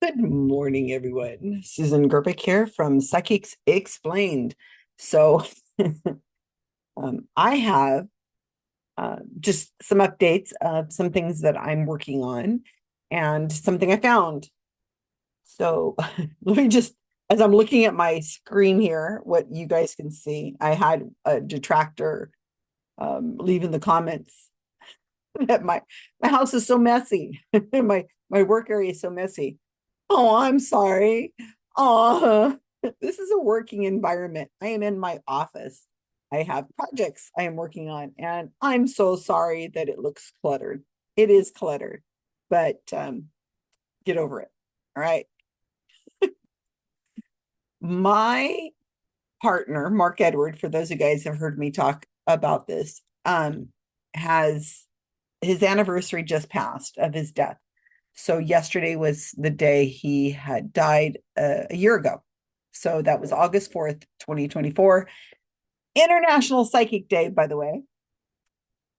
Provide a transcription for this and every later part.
Good morning, everyone. Susan Gerbic here from Psychics Explained. So, I have just some updates of some things that I'm working on and something I found. So, let me just, as I'm looking at my screen here, what you guys can see, I had a detractor leave in the comments that my house is so messy. My work area is so messy. Oh, I'm sorry. Oh, this is a working environment. I am in my office. I have projects I am working on, and I'm so sorry that it looks cluttered. It is cluttered, but get over it. All right. My partner, Mark Edward, for those of you guys have heard me talk about this, has his anniversary just passed of his death. So yesterday was the day he had died a year ago. So that was August 4th, 2024, International Psychic Day, by the way.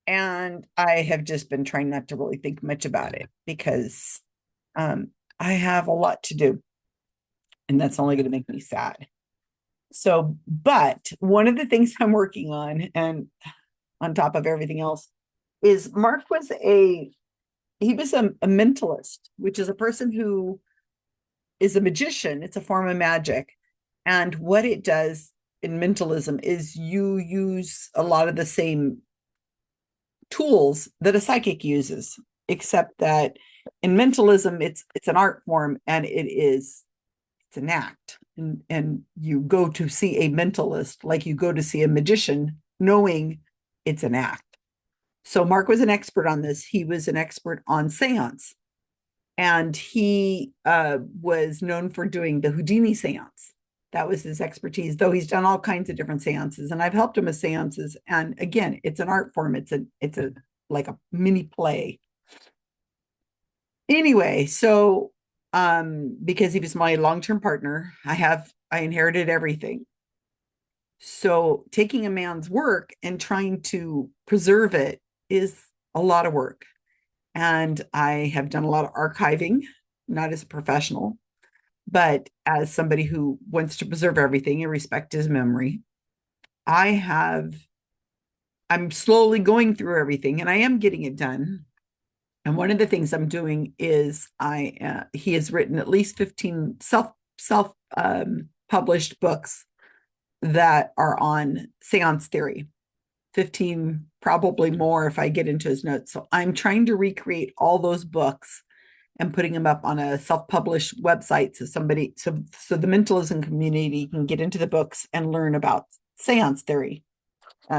And I have just been trying not to really think much about it because I have a lot to do, and that's only going to make me sad. So, but one of the things I'm working on, and on top of everything else, is Mark was a mentalist, which is a person who is a magician. It's a form of magic. And what it does in mentalism is you use a lot of the same tools that a psychic uses, except that in mentalism, it's an art form and it's an act. And you go to see a mentalist like you go to see a magician, knowing it's an act. So Mark was an expert on this. He was an expert on seance. And he was known for doing the Houdini seance. That was his expertise, though he's done all kinds of different seances. And I've helped him with seances. And again, it's an art form. It's a like a mini play. Anyway, so because he was my long-term partner, I inherited everything. So taking a man's work and trying to preserve it is a lot of work. And I have done a lot of archiving, not as a professional, but as somebody who wants to preserve everything and respect his memory. I'm slowly going through everything and I am getting it done. And one of the things I'm doing is he has written at least 15 self published books that are on seance theory. 15, probably more if I get into his notes. So I'm trying to recreate all those books and putting them up on a self-published website so the mentalism community can get into the books and learn about seance theory.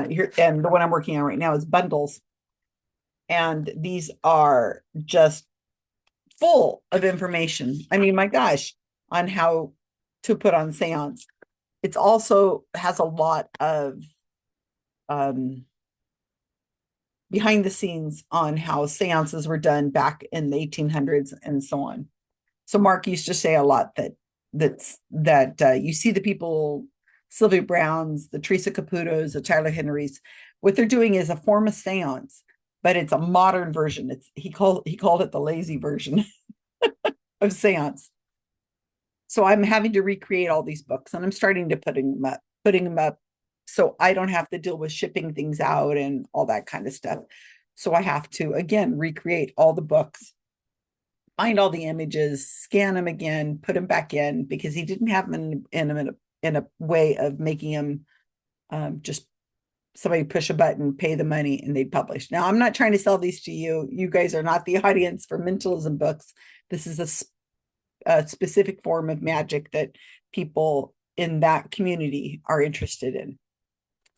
Here, and the one I'm working on right now is bundles. And these are just full of information. I mean, my gosh, on how to put on seance. It's also has a lot of behind the scenes on how seances were done back in the 1800s and so on. So Mark used to say a lot that you see the people, Sylvia Browns, the Teresa Caputos, the Tyler Henrys, what they're doing is a form of seance, but it's a modern version. He called it the lazy version of seance. So I'm having to recreate all these books and I'm starting to putting them up so I don't have to deal with shipping things out and all that kind of stuff. So I have to, again, recreate all the books, find all the images, scan them again, put them back in because he didn't have them in a way of making them just somebody push a button, pay the money, and they'd publish. Now, I'm not trying to sell these to you. You guys are not the audience for mentalism books. This is a specific form of magic that people in that community are interested in.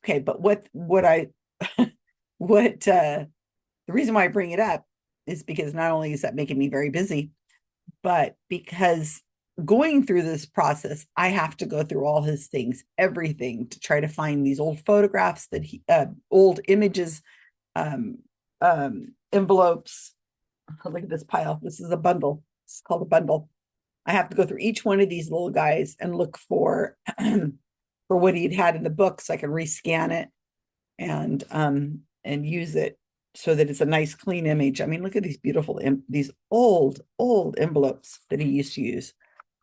Okay, but the reason why I bring it up is because not only is that making me very busy, but because going through this process, I have to go through all his things, everything to try to find these old photographs old images, envelopes. Look at this pile. This is a bundle. It's called a bundle. I have to go through each one of these little guys and look for what he'd had in the book so I can rescan it and use it so that it's a nice clean image. I mean, look at these beautiful, these old envelopes that he used to use.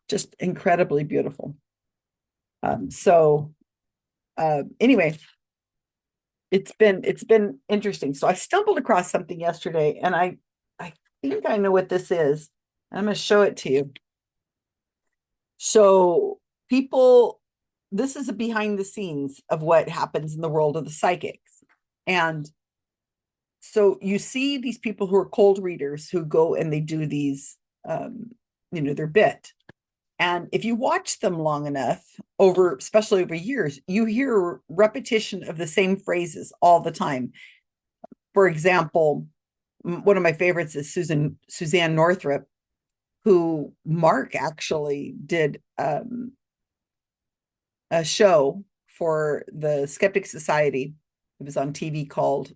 Just incredibly beautiful. So anyway, it's been interesting. So I stumbled across something yesterday, and I think I know what this is. I'm going to show it to you. So people, this is a behind the scenes of what happens in the world of the psychics. And so you see these people who are cold readers who go and they do these, their bit. And if you watch them long enough, especially over years, you hear repetition of the same phrases all the time. For example, one of my favorites is Suzane Northup, who Mark actually did a show for the Skeptic Society. It was on TV called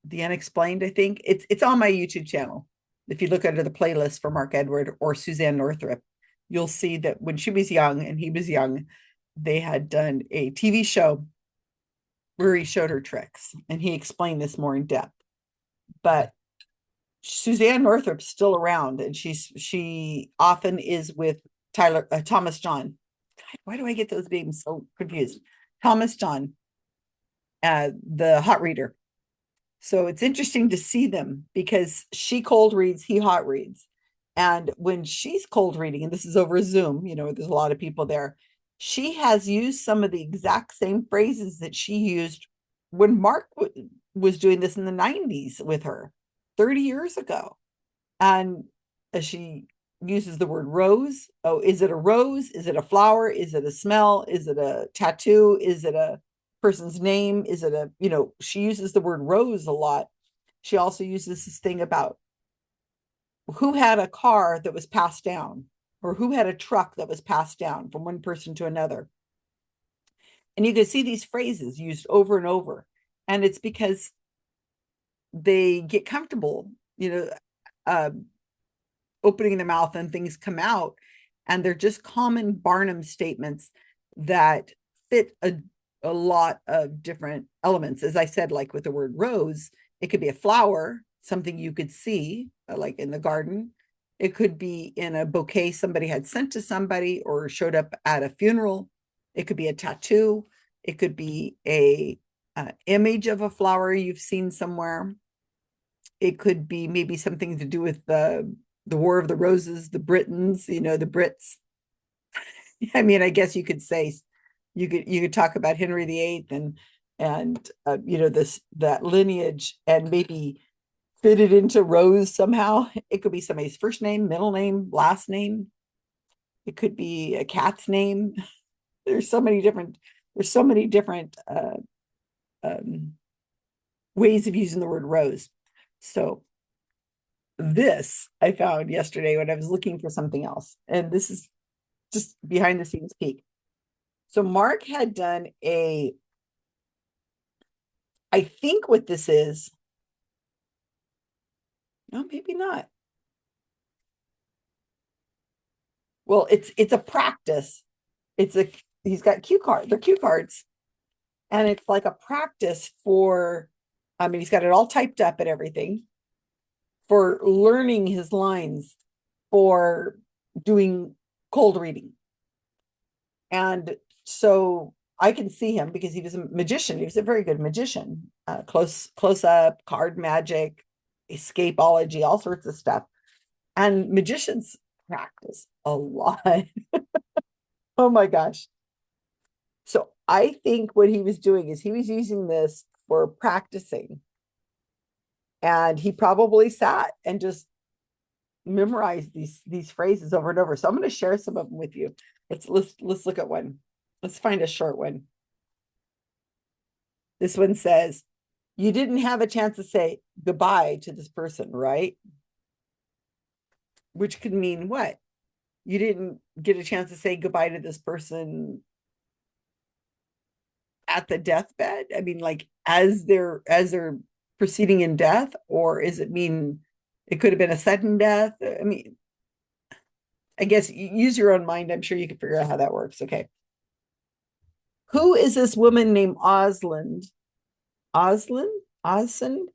The Unexplained, I think. It's on my YouTube channel. If you look under the playlist for Mark Edward or Suzane Northup, you'll see that when she was young and he was young, they had done a TV show where he showed her tricks, and he explained this more in depth. But Suzane Northup's still around, and she often is with Thomas John. God, why do I get those names so confused? Thomas John, the hot reader. So it's interesting to see them because she cold reads, he hot reads. And when she's cold reading, and this is over Zoom, there's a lot of people there, she has used some of the exact same phrases that she used when Mark was doing this in the 90s with her 30 years ago. And she uses the word rose. Oh, is it a rose? Is it a flower? Is it a smell? Is it a tattoo? Is it a person's name? Is it she uses the word rose a lot. She also uses this thing about who had a car that was passed down, or who had a truck that was passed down from one person to another. And you can see these phrases used over and over. And it's because they get comfortable, opening their mouth and things come out. And they're just common Barnum statements that fit a lot of different elements. As I said, like with the word rose, it could be a flower, something you could see, like in the garden. It could be in a bouquet somebody had sent to somebody or showed up at a funeral. It could be a tattoo. It could be a image of a flower you've seen somewhere. It could be maybe something to do with the War of the Roses, the Britons, the Brits. I mean, I guess you could say you could talk about Henry VIII and that lineage, and maybe fit it into Rose somehow. It could be somebody's first name, middle name, last name. It could be a cat's name. There's so many different ways of using the word rose. So this I found yesterday when I was looking for something else, and this is just behind the scenes peek. So Mark had done I think what this is, no, maybe not. Well, it's a practice. He's got cue cards. They're cue cards. And it's like a practice for, I mean, he's got it all typed up and everything for learning his lines for doing cold reading. And so I can see him because he was a magician. He was a very good magician. Close up, card magic, escapology, all sorts of stuff. And magicians practice a lot. Oh my gosh. So I think what he was doing is he was using this for practicing. And he probably sat and just memorized these phrases over and over. So I'm going to share some of them with you. Let's look at one. Let's find a short one. This one says, you didn't have a chance to say goodbye to this person, right? Which could mean what? You didn't get a chance to say goodbye to this person at the deathbed. I mean, like as they're proceeding in death, or is it mean it could have been a sudden death? I mean, I guess use your own mind. I'm sure you can figure out how that works. Okay. Who is this woman named Osland? Osland? Osen,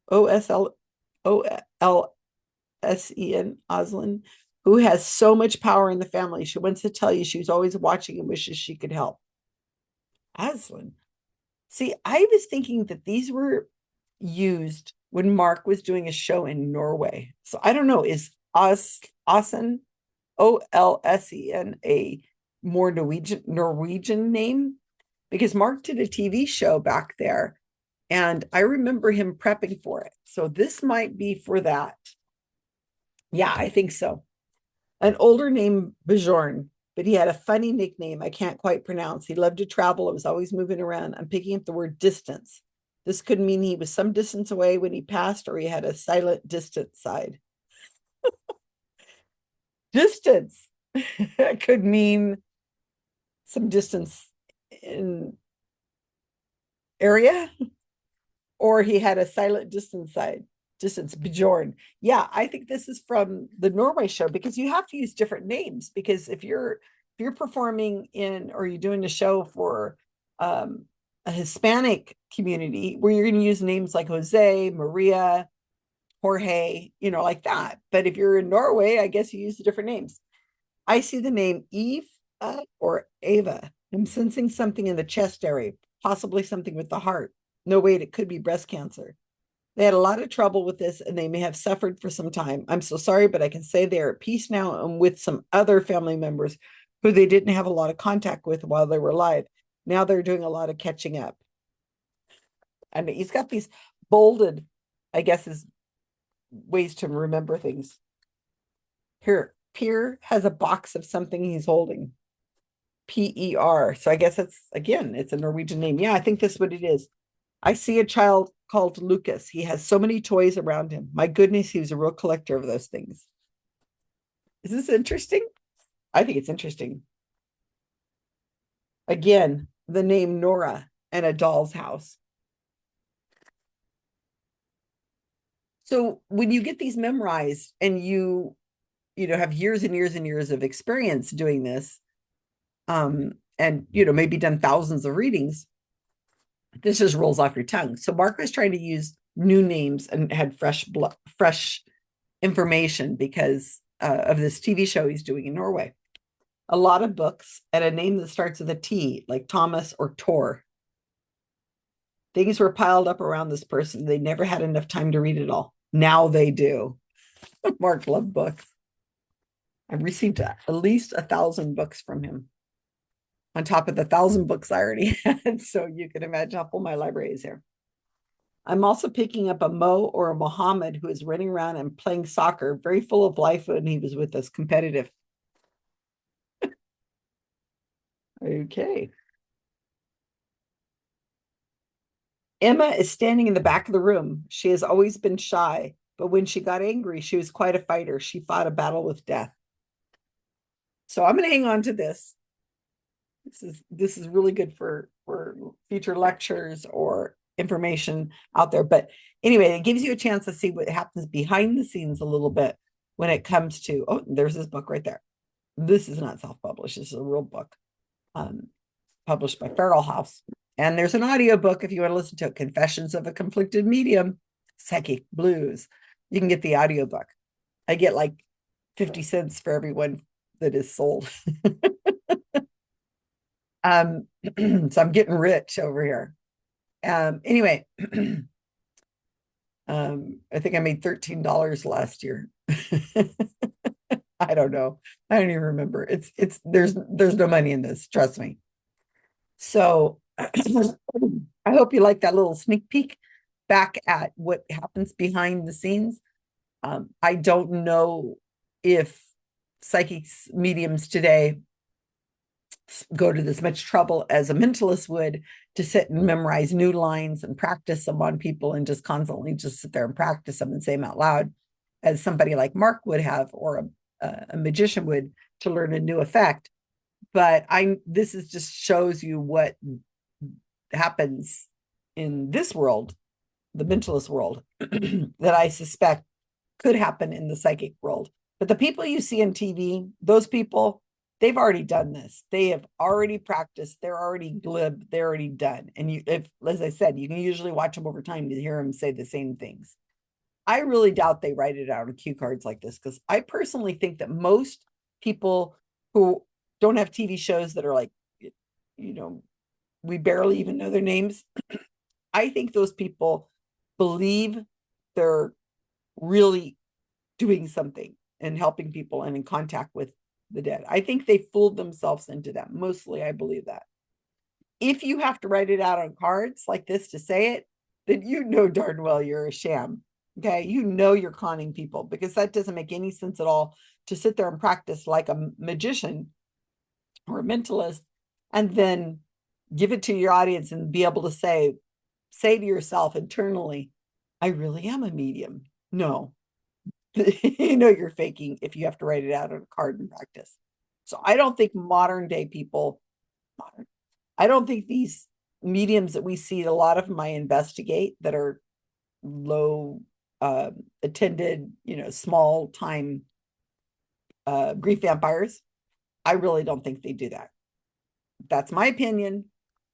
Olsen, Oslin, who has so much power in the family. She wants to tell you she's always watching and wishes she could help. Oslin. See, I was thinking that these were used when Mark was doing a show in Norway. So I don't know, is Osen, Olsen, a more Norwegian name? Because Mark did a TV show back there, and I remember him prepping for it. So this might be for that. Yeah, I think so. An older name, Bjorn, but he had a funny nickname I can't quite pronounce. He loved to travel. It was always moving around. I'm picking up the word distance. This could mean he was some distance away when he passed, or he had a silent, distant side. Distance could mean some distance in area, or he had a silent distance side. Distance, Bjorn. Yeah, I think this is from the Norway show, because you have to use different names, because if you're performing in, or you're doing a show for a Hispanic community, where you're going to use names like Jose, Maria, Jorge, like that. But if you're in Norway, I guess you use the different names. I see the name Eve or Ava. I'm sensing something in the chest area, possibly something with the heart. No, wait, it could be breast cancer. They had a lot of trouble with this, and they may have suffered for some time. I'm so sorry, but I can say they're at peace now, and with some other family members who they didn't have a lot of contact with while they were alive. Now they're doing a lot of catching up. And he's got these bolded, I guess, is ways to remember things. Here, Pierre has a box of something he's holding. PER. So I guess it's a Norwegian name. Yeah, I think this is what it is. I see a child called Lucas. He has so many toys around him. My goodness, he was a real collector of those things. Is this interesting? I think it's interesting. Again, the name Nora and a doll's house. So when you get these memorized, and you have years and years and years of experience doing this, and maybe done thousands of readings, this just rolls off your tongue. So Mark was trying to use new names and had fresh information because of this TV show he's doing in Norway. A lot of books and a name that starts with a T, like Thomas or Tor. Things were piled up around this person. They never had enough time to read it all. Now they do. Mark loved books. I've received at least 1,000 books from him, on top of the 1,000 books I already had. So you can imagine how full my library is here. I'm also picking up a Mo or a Mohammed who is running around and playing soccer, very full of life when he was with us, competitive. Okay. Emma is standing in the back of the room. She has always been shy, but when she got angry, she was quite a fighter. She fought a battle with death. So I'm going to hang on to this. This is really good for future lectures or information out there. But anyway, it gives you a chance to see what happens behind the scenes a little bit when it comes to, oh, there's this book right there. This is not self-published. This is a real book, published by Feral House. And there's an audiobook if you want to listen to it, Confessions of a Conflicted Medium, Psychic Blues. You can get the audiobook. I get like 50 cents for every one that is sold. So I'm getting rich over here. Anyway, I think I made $13 last year. I don't know. I don't even remember. There's no money in this, trust me. So I hope you like that little sneak peek back at what happens behind the scenes. I don't know if psychics, mediums today go to this much trouble as a mentalist would to sit and memorize new lines and practice them on people, and just constantly just sit there and practice them and say them out loud, as somebody like Mark would have, or a magician would, to learn a new effect. But this is just shows you what happens in this world, the mentalist world, that I suspect could happen in the psychic world. But the people you see on TV, those people, they've already done this. They have already practiced. They're already glib. They're already done. And you, if, as I said, you can usually watch them over time to hear them say the same things. I really doubt they write it out on cue cards like this, because I personally think that most people who don't have TV shows that are like, you know, we barely even know their names. I think those people believe they're really doing something and helping people and in contact with the dead. I think they fooled themselves into that. Mostly, I believe that. If you have to write it out on cards like this to say it, then you know darn well you're a sham. Okay. You know you're conning people, because that doesn't make any sense at all to sit there and practice like a magician or a mentalist and then give it to your audience and be able to say to yourself internally, I really am a medium. No, you know you're faking if you have to write it out on a card in practice. So I don't think modern day people, I don't think these mediums that we see, a lot of them I investigate that are low attended, small time grief vampires. I really don't think they do that. That's my opinion.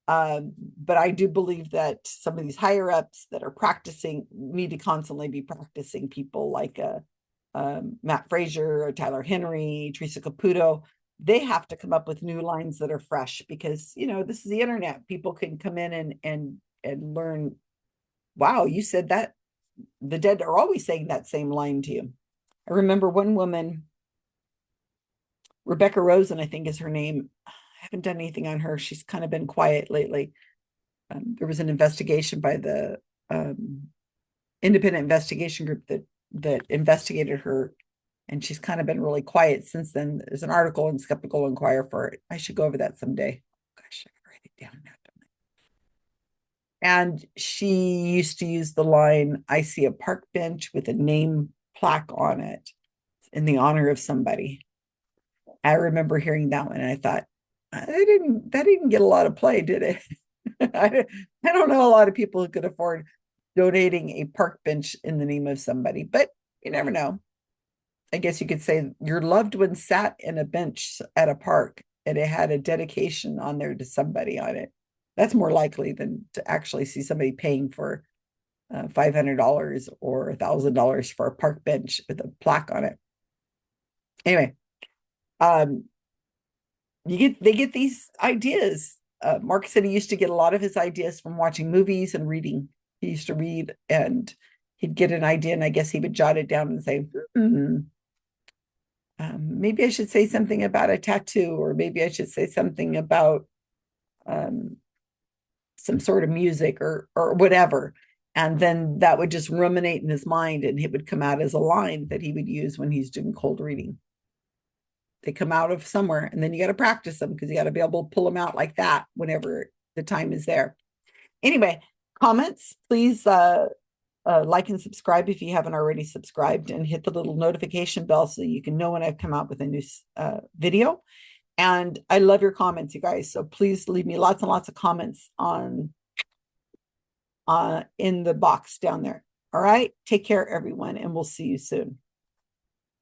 But I do believe that some of these higher ups that are practicing need to constantly be practicing people like Matt Frazier or Tyler Henry, Teresa Caputo. They have to come up with new lines that are fresh, because this is the internet. People can come in and learn. Wow, you said that. The dead are always saying that same line to you. I remember one woman, Rebecca Rosen, I think is her name. I haven't done anything on her. She's kind of been quiet lately. There was an investigation by the independent investigation group that investigated her, and she's kind of been really quiet since then. There's an article in Skeptical Inquirer for it. I should go over that someday. Gosh, I can write it down now. And she used to use the line, I see a park bench with a name plaque on it in the honor of somebody. I remember hearing that one and I thought, that didn't get a lot of play, did it? I don't know a lot of people who could afford donating a park bench in the name of somebody, but you never know. I guess you could say your loved one sat in a bench at a park and it had a dedication on there to somebody on it. That's more likely than to actually see somebody paying for $500 or $1,000 for a park bench with a plaque on it. Anyway, they get these ideas. Mark said he used to get a lot of his ideas from watching movies and reading. He used to read and he'd get an idea, and I guess he would jot it down and say, maybe I should say something about a tattoo, or maybe I should say something about some sort of music or whatever. And then that would just ruminate in his mind, and it would come out as a line that he would use when he's doing cold reading. They come out of somewhere, and then you got to practice them, because you got to be able to pull them out like that whenever the time is there. Anyway, comments, please like and subscribe if you haven't already subscribed, and hit the little notification bell so you can know when I've come out with a new video. And I love your comments, you guys. So please leave me lots and lots of comments on in the box down there. All right. Take care, everyone, and we'll see you soon.